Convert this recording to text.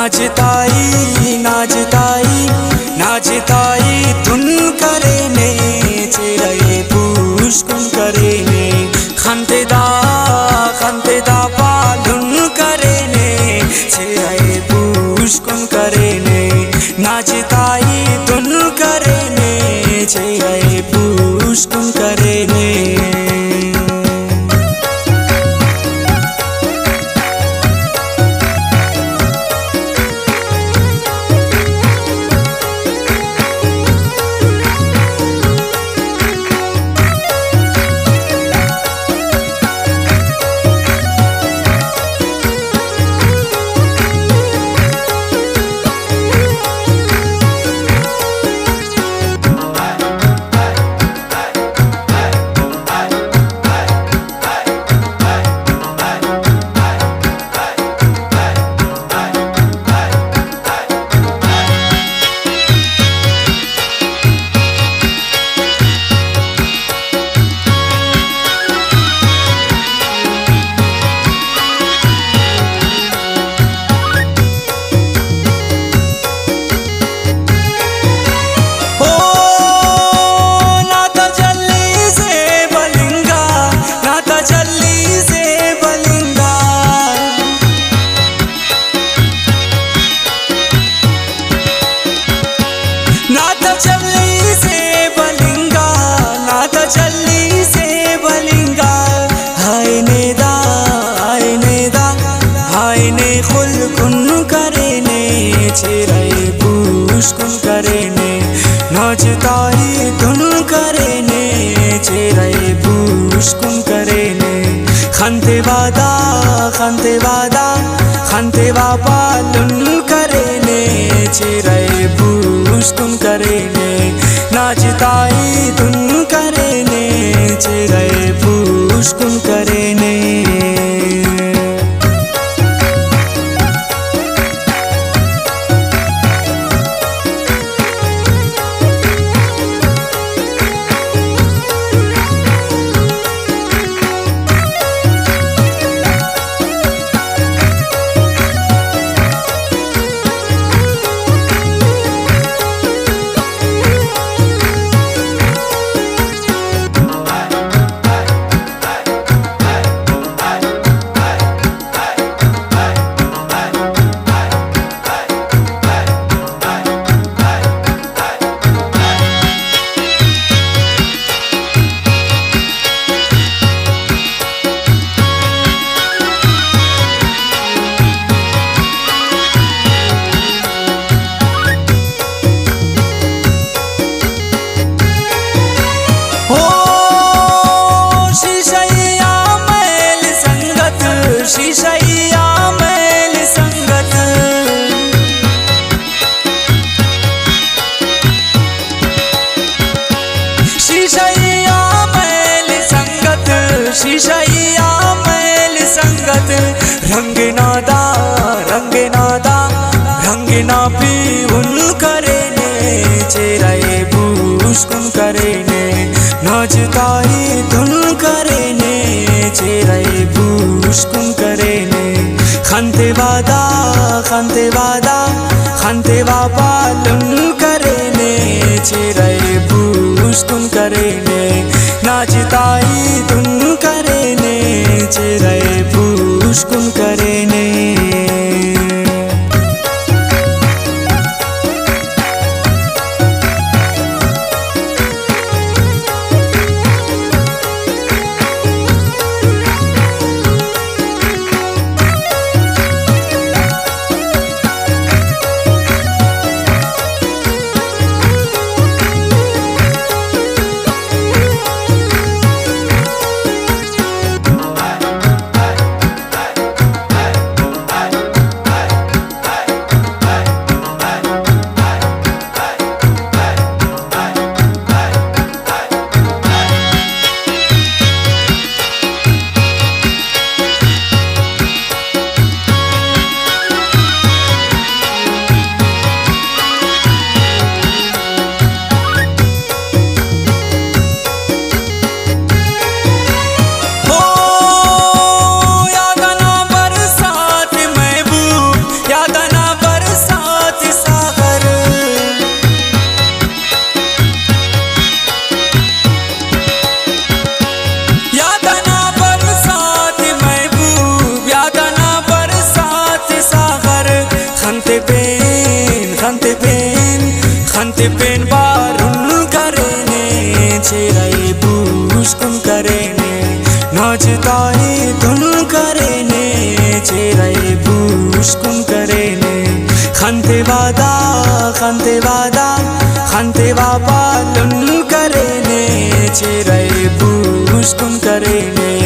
नाचताई नाचताई नाचताई धुन करे ने चिराए पुष्कुन करे ने खंतेदा पालुन करे ने चिराए पुष्कुन करे ने नाचताई धुन करे ने चिराए पुष्कुन करे ने चिराए पुष्कुन करे ने नाचताई धुन करे ने चिराए पुष्कुन करे ने खंतेवादा पालुन करे ने चिराए पुष्कुन करे ने नाचताई धुन करे ने चिराए पुष्कुन करे ने शीशैया मैल संगत शीशैया मैल संगत शीशैया मैल संगत रंग ना पीउन करे ने चिराए पुष्कुन करे ने नाचताई धुन करे ने चिराए पुष्कुन करे ने खंतेवादा पालुन करे ने चिराए पुष्कुन करे ने नाचताई धुन करे ने चिराए पुष्कुन करे ने पेन बारुन करेने चिराई बुस्कुन करेने नाचताई तुन करेने चिराई बुस्कुन करेने खंते वादा खंते वादा खंते वापा लुन करेने चिराई बुस्कुन करेने